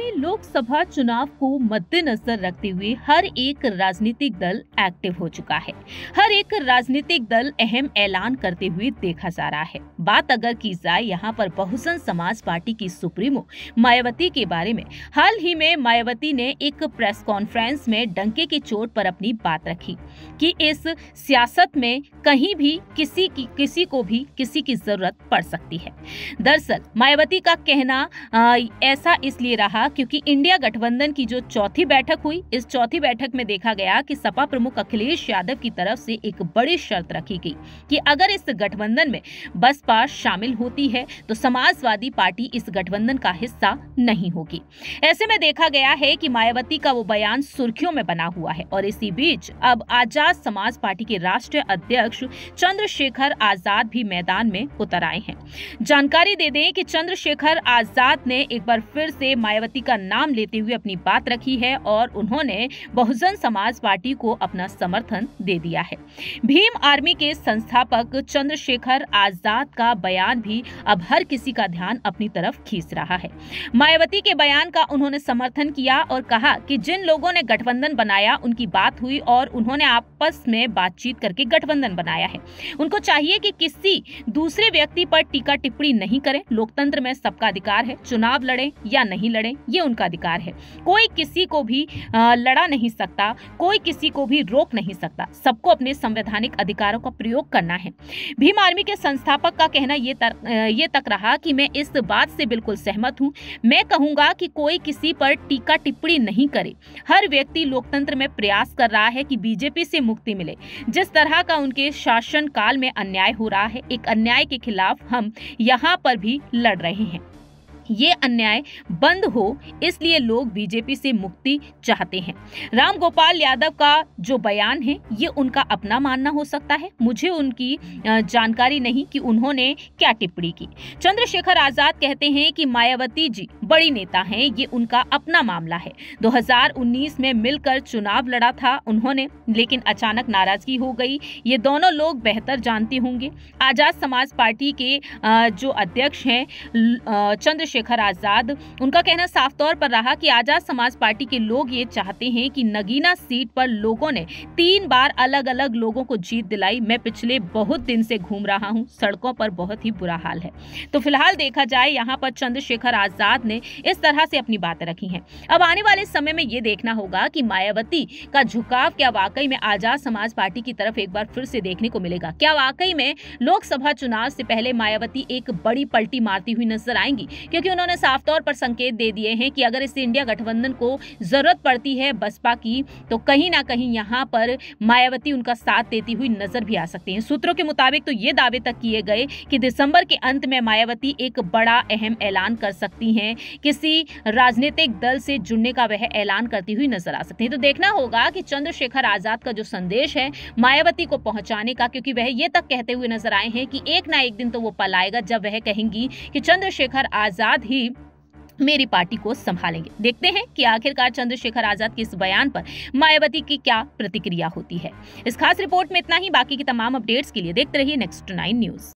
आगामी लोकसभा चुनाव को मद्देनजर रखते हुए हर एक राजनीतिक दल एक्टिव हो चुका है। हर एक राजनीतिक दल अहम ऐलान करते हुए देखा जा रहा है। बात अगर की जाए यहाँ पर बहुजन समाज पार्टी की सुप्रीमो मायावती के बारे में, हाल ही में मायावती ने एक प्रेस कॉन्फ्रेंस में डंके की चोट पर अपनी बात रखी कि इस सियासत में कहीं भी किसी को भी किसी की जरूरत पड़ सकती है। दरअसल मायावती का कहना ऐसा इसलिए रहा क्योंकि इंडिया गठबंधन की जो चौथी बैठक हुई, इस चौथी बैठक में देखा गया कि सपा प्रमुख अखिलेश यादव की तरफ से एक बड़ी शर्त रखी गई कि अगर इस गठबंधन में बसपा शामिल होती है तो समाजवादी पार्टी इस गठबंधन का हिस्सा नहीं होगी। ऐसे में देखा गया है कि मायावती का वो बयान सुर्खियों में बना हुआ है और इसी बीच अब आजाद समाज पार्टी के राष्ट्रीय अध्यक्ष चंद्रशेखर आजाद भी मैदान में उतर आए हैं। जानकारी दे दें कि चंद्रशेखर आजाद ने एक बार फिर से मायावती का नाम लेते हुए अपनी बात रखी है और उन्होंने बहुजन समाज पार्टी को अपना समर्थन दे दिया है। भीम आर्मी के संस्थापक चंद्रशेखर आजाद का बयान भी अब हर किसी का ध्यान अपनी तरफ खींच रहा है। मायावती के बयान का उन्होंने समर्थन किया और कहा कि जिन लोगों ने गठबंधन बनाया उनकी बात हुई और उन्होंने आपस में बातचीत करके गठबंधन बनाया है। उनको चाहिए कि किसी दूसरे व्यक्ति पर टीका टिप्पणी नहीं करें। लोकतंत्र में सबका अधिकार है, चुनाव लड़े या नहीं लड़े ये उनका अधिकार है। कोई किसी को भी लड़ा नहीं सकता, कोई किसी को भी रोक नहीं सकता। सबको अपने संवैधानिक अधिकारों का प्रयोग करना है। भीम आर्मी के संस्थापक का कहना ये तक रहा कि मैं इस बात से बिल्कुल सहमत हूं। मैं कहूंगा कि कोई किसी पर टीका टिप्पणी नहीं करे। हर व्यक्ति लोकतंत्र में प्रयास कर रहा है कि बीजेपी से मुक्ति मिले। जिस तरह का उनके शासन काल में अन्याय हो रहा है, एक अन्याय के खिलाफ हम यहाँ पर भी लड़ रहे हैं। ये अन्याय बंद हो इसलिए लोग बीजेपी से मुक्ति चाहते हैं। राम गोपाल यादव का जो बयान है ये उनका अपना मानना हो सकता है। मुझे उनकी जानकारी नहीं कि उन्होंने क्या टिप्पणी की। चंद्रशेखर आजाद कहते हैं कि मायावती जी बड़ी नेता हैं, ये उनका अपना मामला है। 2019 में मिलकर चुनाव लड़ा था उन्होंने, लेकिन अचानक नाराजगी हो गई। ये दोनों लोग बेहतर जानते होंगे। आजाद समाज पार्टी के जो अध्यक्ष हैं चंद्रशेखर आजाद, उनका कहना साफ तौर पर रहा कि आजाद समाज पार्टी के लोग ये चाहते हैं कि नगीना सीट पर लोगों ने 3 बार अलग अलग लोगों को जीत दिलाई। मैं पिछले बहुत दिन से घूम रहा हूं, सड़कों पर बहुत ही बुरा हाल है। तो फिलहाल देखा जाए यहाँ पर चंद्रशेखर आजाद ने इस तरह से अपनी बातें रखी हैं। अब आने वाले समय में ये देखना होगा कि मायावती का झुकाव क्या वाकई में आजाद समाज पार्टी की तरफ एक बार फिर से देखने को मिलेगा। क्या वाकई में लोकसभा चुनाव से पहले मायावती एक बड़ी पलटी मारती हुई नजर आएंगी, क्योंकि उन्होंने साफ तौर पर संकेत दे दिए हैं कि अगर इस इंडिया गठबंधन को जरूरत पड़ती है बसपा की तो कहीं ना कहीं यहां पर मायावती उनका साथ देती हुई नजर भी आ सकती हैं। सूत्रों के मुताबिक तो ये दावे तक किए गए कि दिसंबर के अंत में मायावती एक बड़ा अहम ऐलान कर सकती हैं, किसी राजनीतिक दल से जुड़ने का वह ऐलान करती हुई नजर आ सकती है। तो देखना होगा कि चंद्रशेखर आजाद का जो संदेश है मायावती को पहुंचाने का, क्योंकि वह ये तक कहते हुए नजर आए हैं कि एक ना एक दिन तो वो पल आएगा जब वह कहेंगी कि चंद्रशेखर आजाद ही मेरी पार्टी को संभालेंगे। देखते हैं कि आखिरकार चंद्रशेखर आजाद के इस बयान पर मायावती की क्या प्रतिक्रिया होती है। इस खास रिपोर्ट में इतना ही। बाकी की तमाम अपडेट्स के लिए देखते रहिए नेक्स्ट 9 न्यूज।